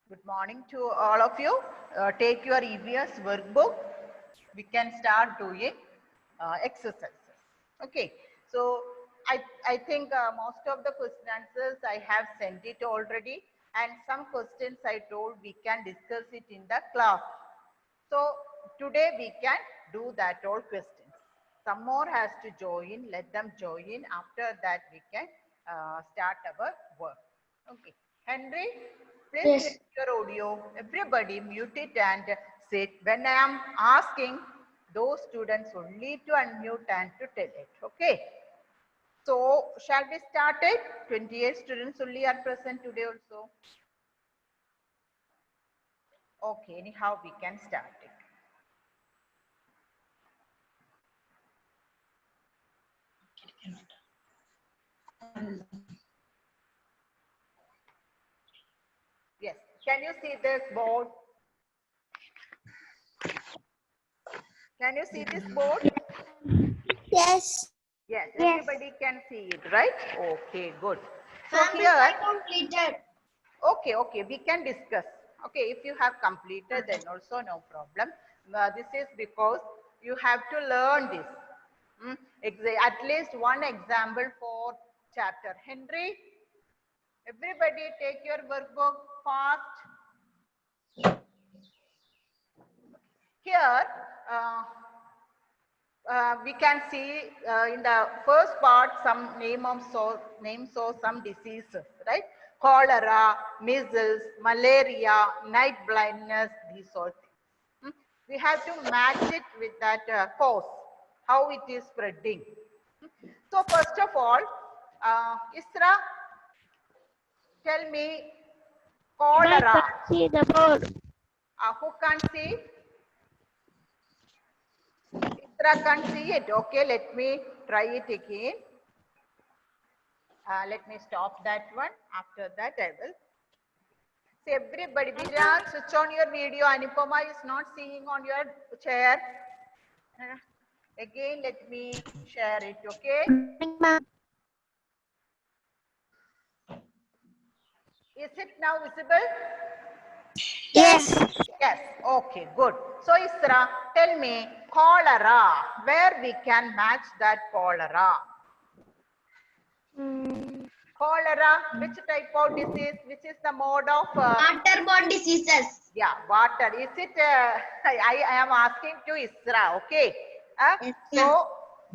Good morning to all of you. Take your EVS workbook. We can start doing exercises. Okay. So I think most of the question answers I have sent it already, and some questions I told we can discuss it in the class. So today we can do that all questions. Some more has to join. Let them join. After that we can start our work. Okay. Henry, please Yes. mute your audio. Everybody mute it and sit. When I am asking those students only to unmute and to tell it. Okay. So shall we start it? 28 students only are present today also. Okay, anyhow we can start it. Yes. Can you see this board? Can you see this board? Yes. Yes, Yes. everybody can see it, right? Okay, good. So Ma'am, this here, I completed. okay, we can discuss. Okay, if you have completed, then also no problem. This is because you have to learn this. At least one example for chapter. Henry, everybody take your workbook fast. Here, we can see in the first part some names of some diseases, right? Cholera, measles, malaria, night blindness, these all things. We have to match it with that cause, how it is spreading. So first of all, Isra, tell me I cholera. can't see the board. Who can't see? Isra can't see it. Okay, let me try it again. Let me stop that one. After that, I will. See everybody, Virat, switch on your video. Anupama is not seeing on your chair. Again, let me share it, okay? Is it now visible? Yes. Yes, okay, good. So, Isra, tell me, cholera, where we can match that cholera? Cholera, which type of disease, which is the mode of Waterborne diseases. yeah, water. Is it? I am asking to Isra. Okay. Yes, So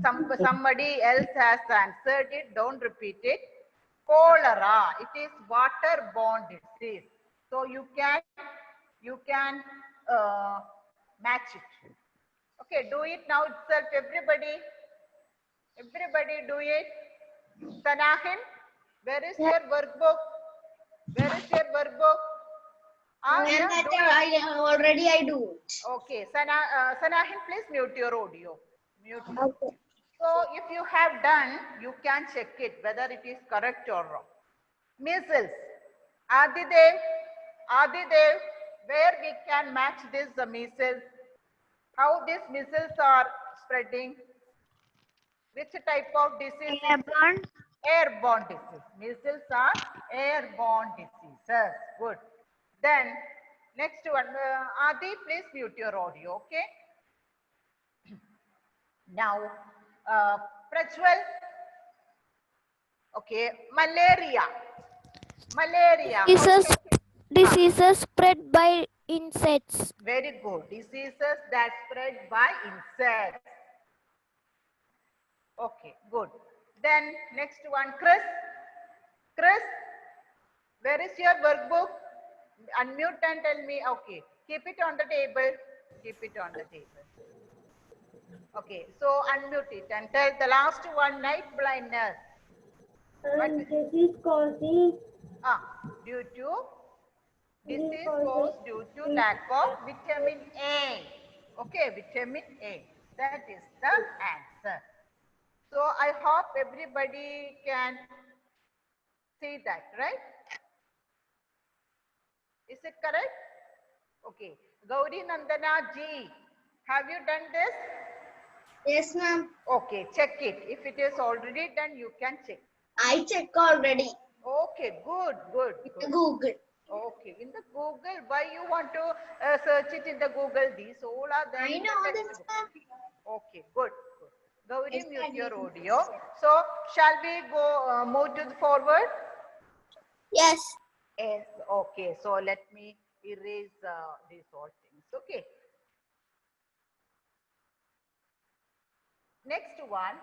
somebody else has answered it. Don't repeat it. Cholera. It is waterborne disease. So you can match it. Okay. Do it now itself. Everybody do it. Sanahin, where is your workbook? Where is your workbook? And Yeah, that do it. I do. Okay, Sanahin, please mute your audio. Mute it. Okay. So if you have done, you can check it whether it is correct or wrong. Measles. Adidev, where we can match this measles? How these measles are spreading? Which type of disease is Airborne. airborne disease? Measles are airborne diseases. Good. Then next one, Adi, please mute your audio. Okay. Now, Prajwal, okay, malaria, Diseases, okay, diseases spread by insects. very good, diseases that spread by insects, okay, good. Then next one, Chris, where is your workbook? Unmute and tell me, okay, keep it on the table, okay, so unmute it and tell the last one, night blindness. This is causing Due to disease caused due to lack of vitamin A. Okay, vitamin A. That is the answer. So I hope everybody can see that, right? Is it correct? Okay. Gauri Nandana Ji, have you done this? Yes, ma'am. Okay, check it. If it is already done, you can check. I check already. Okay, good. Google. Okay, in the Google, why you want to search it in the Google? These all are there in the textbook. Okay, good, good. Gauri, mute your audio. So, shall we go move to the forward? Yes. Yes, okay. So, let me erase these all things. Okay. Next one.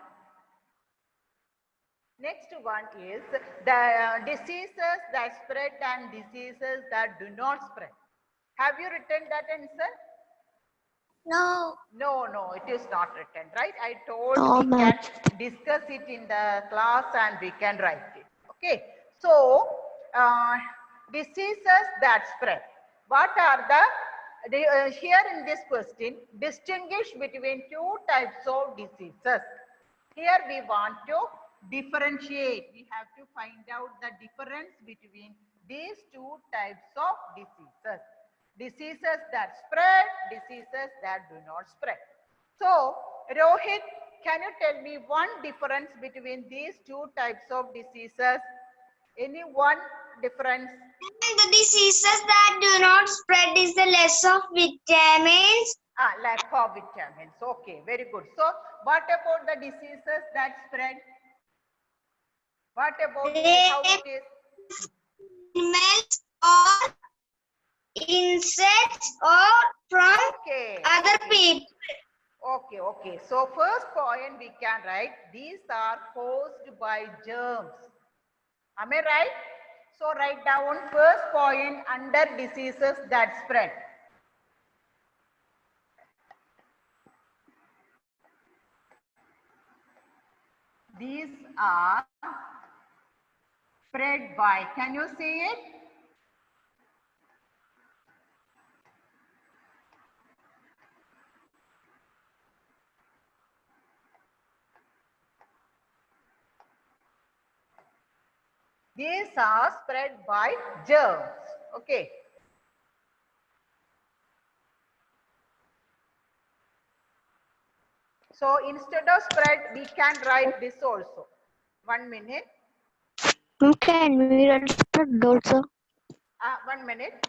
Next one is the diseases that spread and diseases that do not spread. Have you written that answer? No. No, no, it is not written, right? I told No, we ma'am. can discuss it in the class and we can write it. Okay. So, diseases that spread. What are the here in this question, distinguish between two types of diseases. Here we want to differentiate. We have to find out the difference between these two types of diseases. Diseases that spread, diseases that do not spread. So, Rohit, can you tell me one difference between these two types of diseases? Any one difference? The diseases that do not spread is the less of vitamins. Lack of vitamins. Okay, very good. So, what about the diseases that spread? What about how it is? Animals or insects or from Okay. other Okay. people. Okay, okay. So first point we can write, these are caused by germs. Am I right? So write down first point under diseases that spread. These are spread by, can you see it? These are spread by germs. Okay. So instead of spread, we can write this also. 1 minute. Can we write spread also? 1 minute.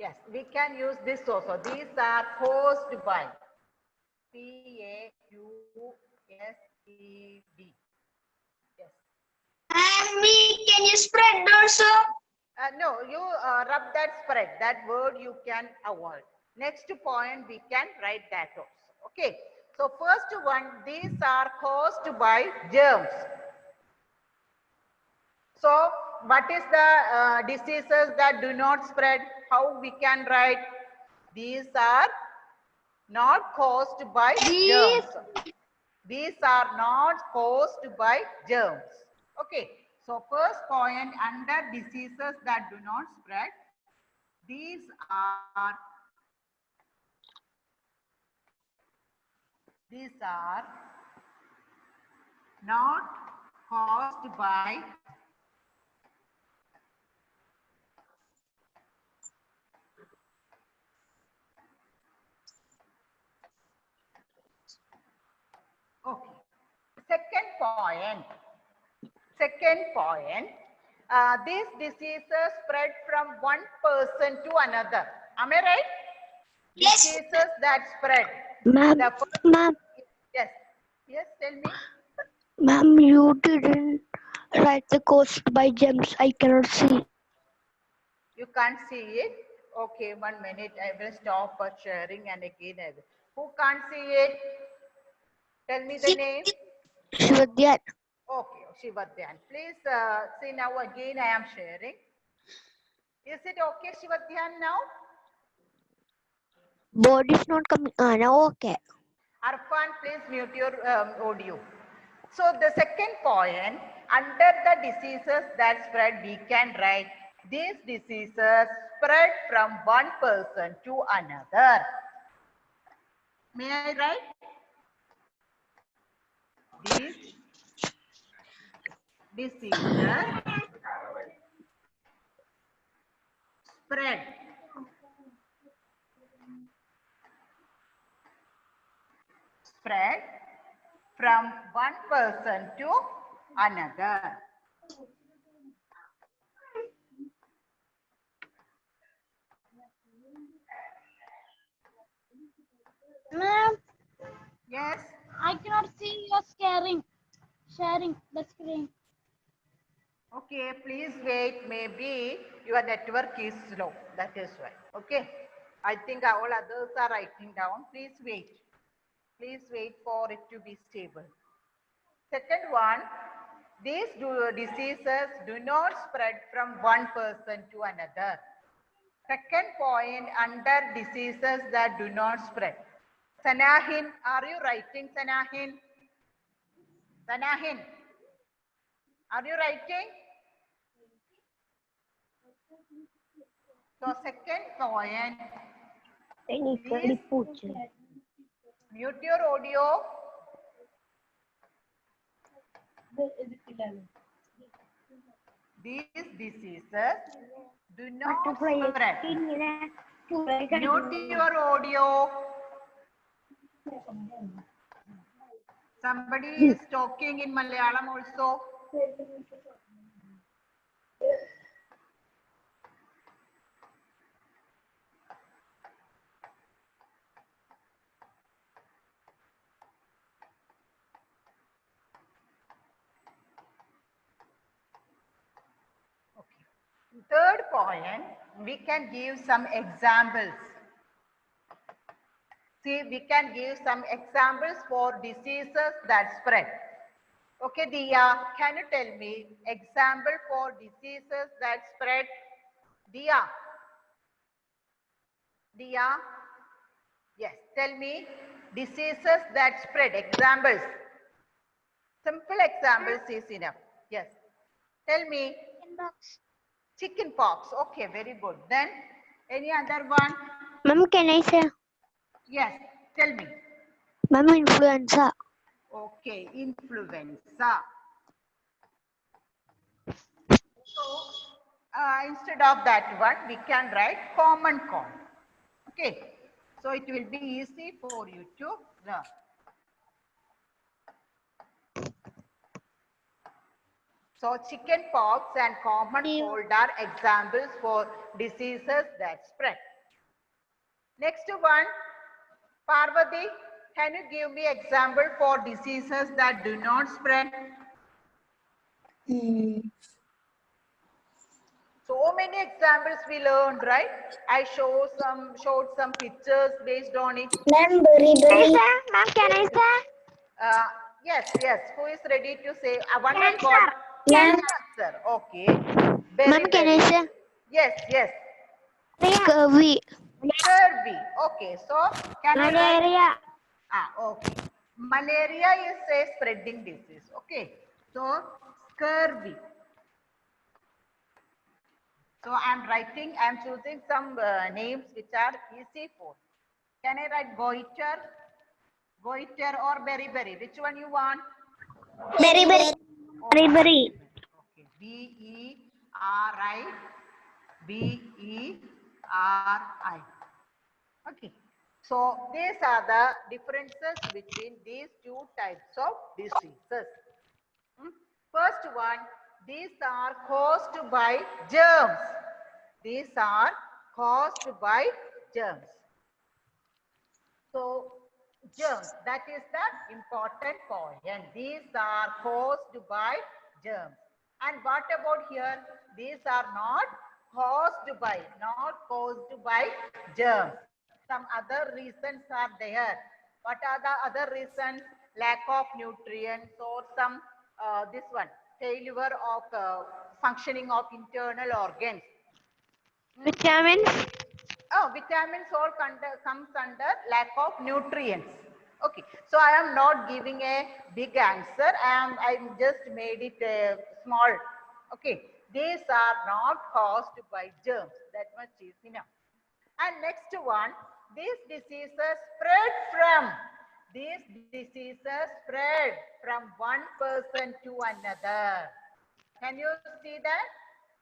Yes, we can use this also. These are caused by CAUSED. Yes. And we can use spread also. No, you rub that spread. That word you can avoid. Next point, we can write that also. Okay. So first one, these are caused by germs. So what is the diseases that do not spread? How we can write? These are not caused by germs. These are not caused by germs. Okay. So first point under diseases that do not spread, these are not caused by okay. Second point, these diseases spread from one person to another. Am I right? Yes. Diseases that spread. Ma'am, ma'am, Yes. Yes, tell me. ma'am, you didn't write the cost by gems. I cannot see. You can't see it? Okay, 1 minute. I will stop sharing and again I will. Who can't see it? Tell me the name. Shivadyan. Okay, Shivadyan. Please see now again I am sharing. Is it okay, Shivadyan, now? Board is not coming. Now okay. Arfan, please mute your audio. So the second point, under the diseases that spread, we can write these diseases spread from one person to another. May I write? These diseases spread from one person to another. Yes. I cannot see your sharing the screen. Okay, please wait. Maybe your network is slow. That is why. Okay. I think all others are writing down. Please wait. Please wait for it to be stable. Second one, these diseases do not spread from one person to another. Second point under diseases that do not spread. Sanahin, are you writing Sanahin? Sanahin, are you writing? So second point, these, mute your audio. These diseases do not spread. Mute your audio. Somebody is talking in Malayalam also. Okay. Third point, we can give some examples. See, we can give some examples for diseases that spread. Okay, Dia, can you tell me example for diseases that spread? Dia? Dia? Yes, tell me diseases that spread, examples. Simple examples is enough. Yes. Tell me. Chicken pox. Okay, very good. Then any other one? Ma'am, can I say? Yes, tell me. Ma'am, influenza. Okay, influenza. So, instead of that one, we can write common cold. Okay, so it will be easy for you to learn. So, chicken pox and common cold are examples for diseases that spread. Next one, Parvati, can you give me example for diseases that do not spread? So many examples we learned, right? I showed some pictures based on it. Ma'am, can I say? Yes. Who is ready to say? One has got cancer. Okay. Ma'am, can I say? Yes. Scurvy. Scurvy. Okay. So can I write? Malaria. Okay. Malaria is a spreading disease. Okay. So scurvy. So I'm choosing some names which are easy for. Can I write goiter? Goiter or beriberi? Which one you want? Beriberi. Beriberi. Okay. B-E-R-I. Okay. So these are the differences between these two types of diseases. First one, these are caused by germs. These are caused by germs. So germs, that is the important point. These are caused by germs. And what about here? These are not caused by germs. Some other reasons are there. What are the other reasons? Lack of nutrients or some this one, failure of functioning of internal organs. Vitamins. Vitamins all comes under lack of nutrients. Okay, so I am not giving a big answer. I just made it small. Okay, these are not caused by germs. That much is enough. And next one, these diseases spread from one person to another. Can you see that?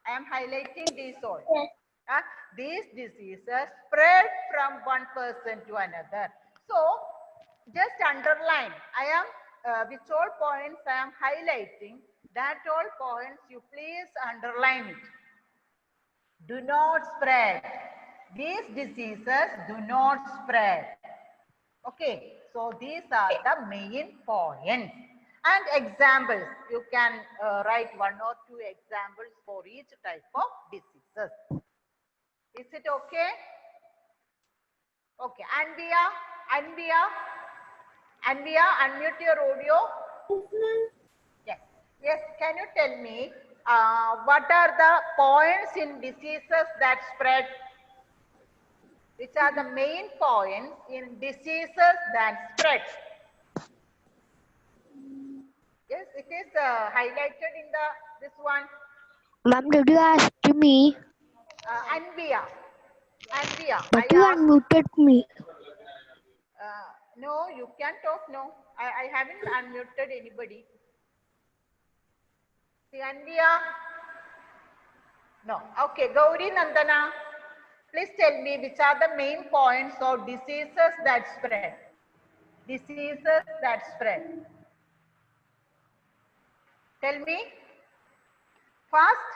I am highlighting these all. Yes. These diseases spread from one person to another. So, just underline. Which all points I am highlighting, that all points you please underline it. Do not spread. These diseases do not spread. Okay. So, So these are the main points. And examples, you can write 1 or 2 examples for each type of diseases. Is it okay? Okay, Anvia, unmute your audio. Yes, yes. Can you tell me what are the points in diseases that spread? Which are the main points in diseases that spread? Yes, it is highlighted in this one. Ma'am, did you ask me? Anvia, But I you asked. unmuted me. No, you can't talk. No, I haven't unmuted anybody. See, Anvia. No. Okay, Gauri Nandana. Please tell me which are the main points of diseases that spread. Diseases that spread. Tell me. Fast.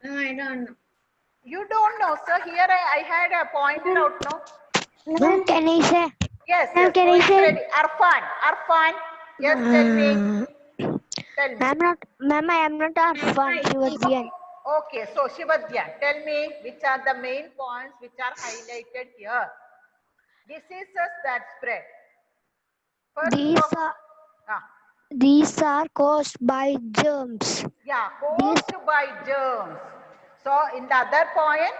No, I don't know. You don't know, sir. Here I had pointed out, no? Ma'am, can I say? Yes, Ma'am, yes. can So I it's say? ready. Arfan. Yes, tell me. Tell me. Ma'am, I am not Arfan. She was bien. Okay, so Shivadya, tell me which are the main points which are highlighted here. Diseases that spread. First These are caused by germs. yeah, caused by germs. So in the other point,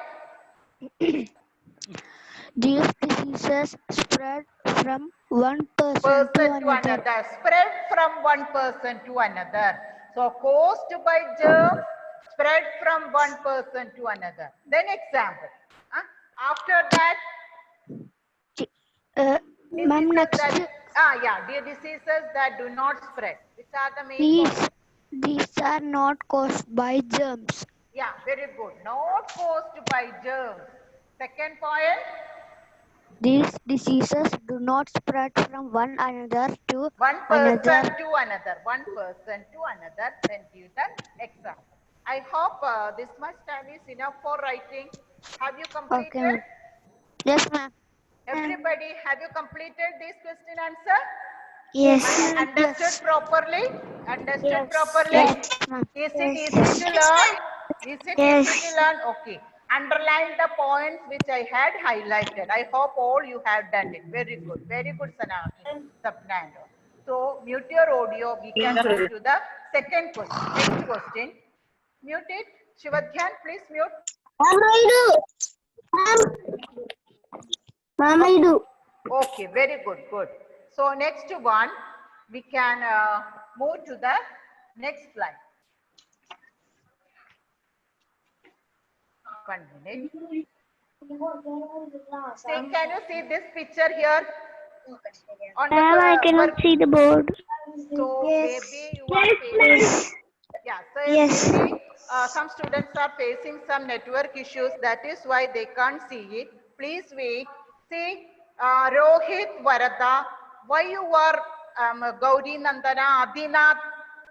These diseases spread from one person to another. Spread from one person to another. So caused by germs, spread from one person to another. Then example. After that, Ma'am, next. the diseases that do not spread. Which are the main points? These are not caused by germs. Yeah, very good. Not caused by germs. Second point. These diseases do not spread from one another to One another. person to another. One person to another. Then give the example. I hope this much time is enough for writing. Have you completed? Okay. Yes, ma'am. Everybody, have you completed this question answer? Yes. Understood properly? Understood Yes. properly? Yes, ma'am. Is it easy to learn? Is it Yes. easy to learn? Okay. Underline the points which I had highlighted. I hope all you have done it. Very good. Very good, Sapnando. So mute your audio. We can move to the second question. Next question. Mute it. Shivadhyan, please mute. Ma'am, I do. Okay, very good, good. So next one, we can move to the next slide. 1 minute. Can you see this picture here? On the Ma'am, I cannot see the board. So Yes. maybe you are facing, yeah, so Yes. maybe some students are facing some network issues. That is why they can't see it. Please wait. See, Rohit, Varada, why you are Gauri, Nandana, Adinath,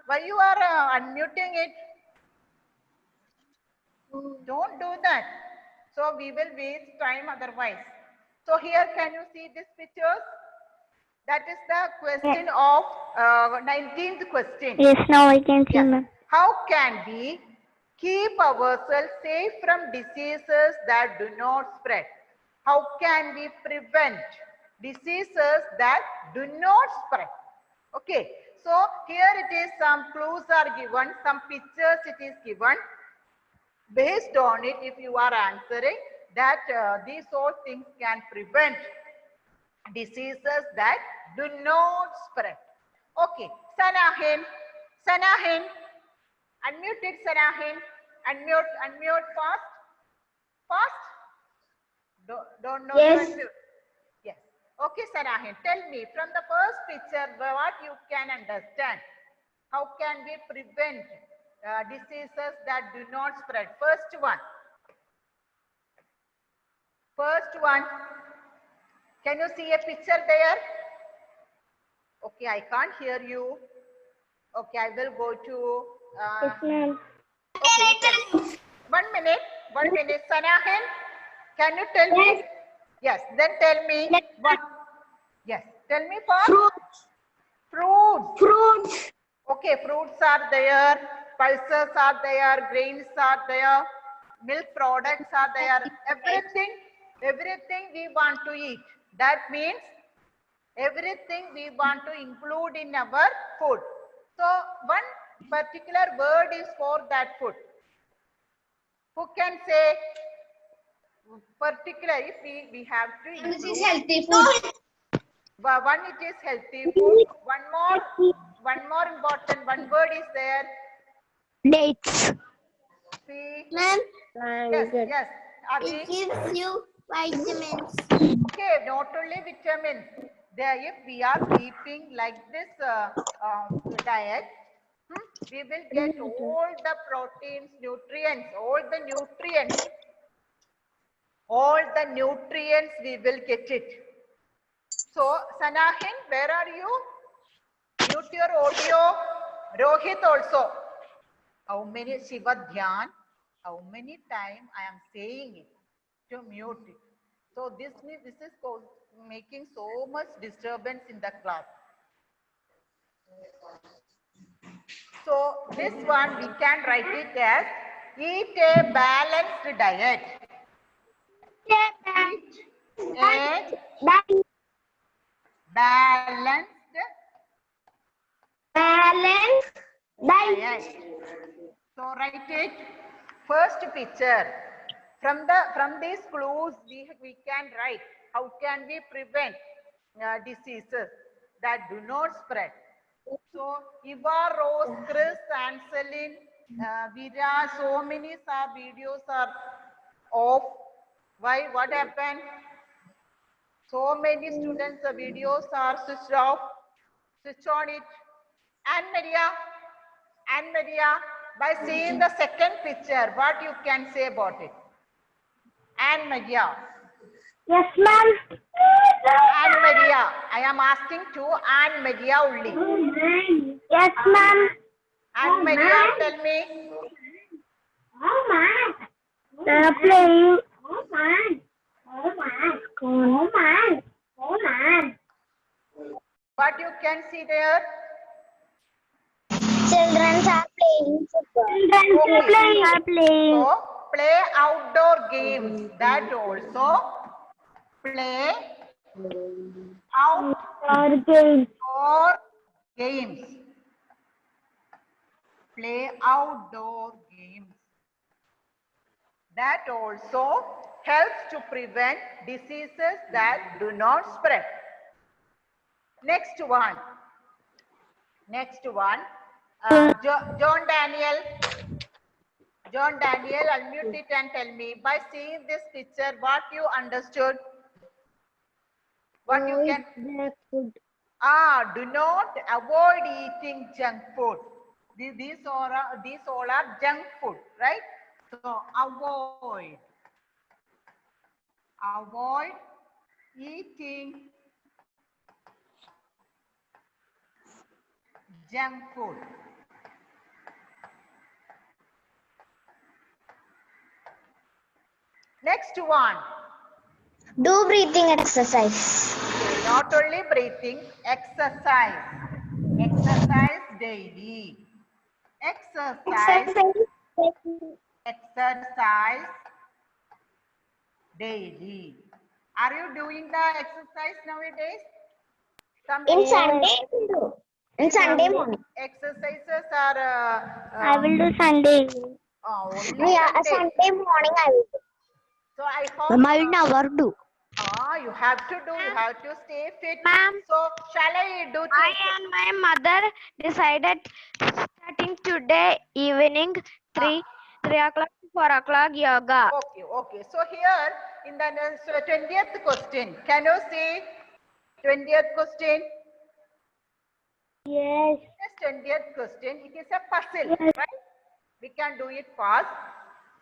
why you are unmuting it? Don't do that. So we will waste time otherwise. So here, can you see these pictures? That is the question of 19th question. Yes, now I can see, Yeah. ma'am. How can we keep ourselves safe from diseases that do not spread? How can we prevent diseases that do not spread? Okay. So here it is, some clues are given, some pictures it is given. Based on it, if you are answering that these all things can prevent diseases that do not spread. Okay, Sanahin, unmute it, Sanahin, unmute fast. Don't know Yes. to unmute. Yes. Okay, Sanahin, tell me from the first picture what you can understand. How can we prevent diseases that do not spread? First one. Can you see a picture there? Okay, I can't hear you. Okay, I will go to. Yes, ma'am. Okay, tell. 1 minute. Sanahin, can you tell me? Yes, then tell me. Yes. Tell me for Fruits. fruits. Fruits. Okay, fruits are there, pulses are there, grains are there, milk products are there. Everything we want to eat. That means everything we want to include in our food. So one particular word is for that food. Who can say particular if we have to include? This is healthy food. One it is healthy food. One more important one word is there. Dates. See? Ma'am, Yes. Adi? it gives you vitamins. Okay, not only vitamins. There, if we are keeping like this diet, we will get all the proteins, nutrients, all the nutrients we will get it. So, Sanahin, where are you? Mute your audio. Rohit also. How many Shiva Dhyan? How many times I am saying it to mute it? So this is making so much disturbance in the class. So this one we can write it as eat a balanced diet. Eat a balanced diet. So write it. First picture. From these clues we can write how can we prevent diseases that do not spread. So Eva, Rose, Chris, Anselin, Vira, so many videos are off. Why? What happened? So many students' videos are switched off. Switch on it. Anne Maria, by seeing the second picture, what you can say about it? Anne Maria. Yes, ma'am. Anne Maria. I am asking to Anne Maria only. Yes, ma'am. Anne Maria, tell me. They're playing. What you can see there? Children are playing football. Children are playing. So, play outdoor games. That also. Play outdoor games. Play outdoor games. That also helps to prevent diseases that do not spread. Next one. John Daniel, unmute it and tell me by seeing this picture what you understood. What you can. Do not avoid eating junk food. These all are junk food, right? So avoid eating junk food. Next one. Do breathing exercise. Not only breathing, exercise. Exercise daily. Exercise daily. Are you doing the exercise nowadays? In Sunday morning. Exercises are. I will do Sunday. Only Yeah, Sunday. Sunday morning I will do. So I hope. Mama will never do. You have to do. You have to stay fit. Ma'am, So shall I do? I and my mother decided starting today evening 3 o'clock to 4 o'clock yoga. Okay. So here in the 20th question, can you see 20th question? Yes. Yes, 20th question. It is a puzzle, right? We can do it fast.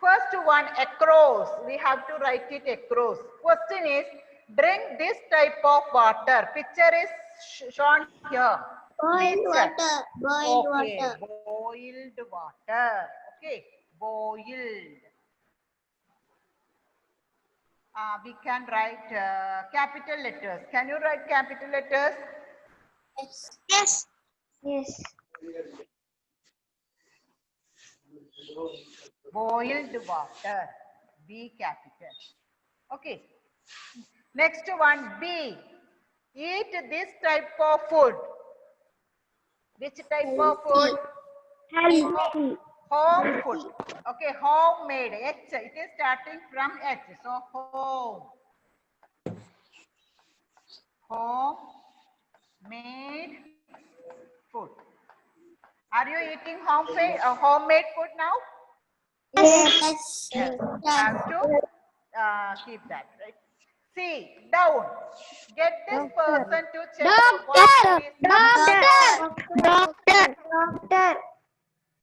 First one, across. We have to write it across. Question is, drink this type of water. Picture is shown here. Boiled Picture. water. Boiled Okay, water. boiled water. Okay, boiled. we can write capital letters. Can you write capital letters? Yes. Yes. Boiled water. B capital. Okay. Next one, B. Eat this type of food. Which type of food? Healthy. Home food. Okay, homemade. H. It is starting from H. So home. Homemade food. Are you eating homemade food now? Yes. Yes. Have to keep that, right? C. Down. Get this person to check what is Doctor.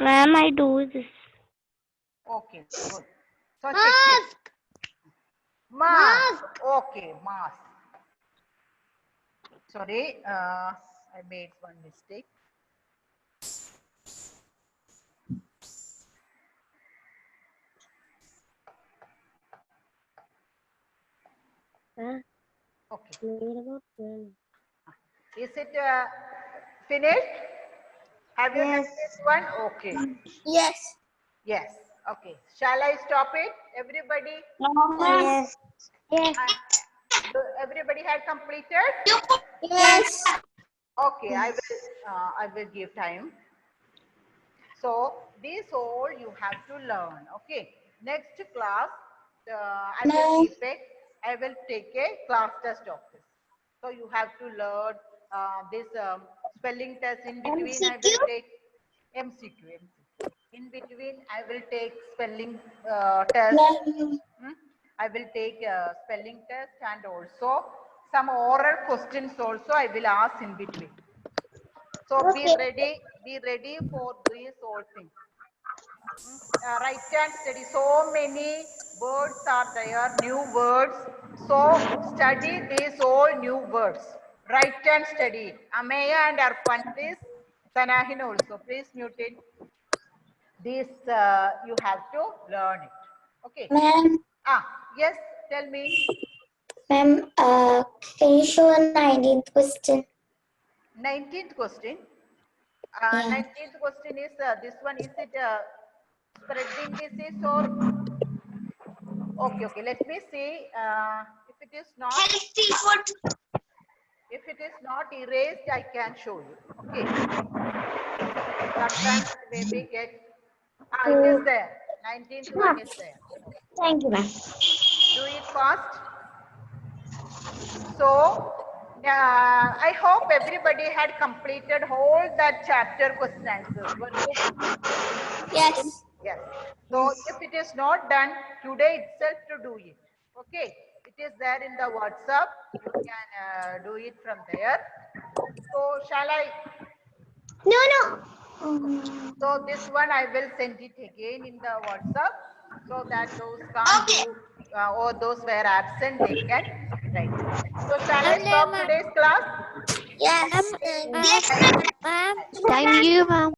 Ma'am, I do this. Okay, good. So check it. Mask. Okay, mask. Sorry, I made one mistake. Okay. Is it finished? Have you done this one? Okay. Yes. Yes. Okay. Shall I stop it? Everybody? Yes. Yes. Everybody had completed? Yes. Okay. I will give time. So this all you have to learn. Okay. Next class, I will take a class test of this. So you have to learn this spelling test. In between, I will take MCQ. In between, I will take spelling test. I will take spelling test and also some oral questions also I will ask in between. So be ready for these all things. Right hand study. So many words are there, new words. So study these all new words. Right hand study. Ameya and Arpan, please. Sanahin also, please mute it. This you have to learn it. Okay. Ma'am, Yes, tell me. ma'am, can you show a 19th question? 19th question. Yeah. 19th question is this one. Is it spreading disease or? Okay. Let me see. If it is not. Healthy food. If it is not erased, I can show you. Okay. Sometimes maybe get. It is there. 19th one is there. Thank you, ma'am. Do it fast. So, I hope everybody had completed all that chapter question answers. Yes. Yes. So, if it is not done today itself to do it. Okay. It is there in the WhatsApp. You can do it from there. So, shall I? No. So, this one I will send it again in the WhatsApp so that those can't do or those were absent, they can write. So, shall I stop today's class? Yes. Ma'am, thank you, ma'am.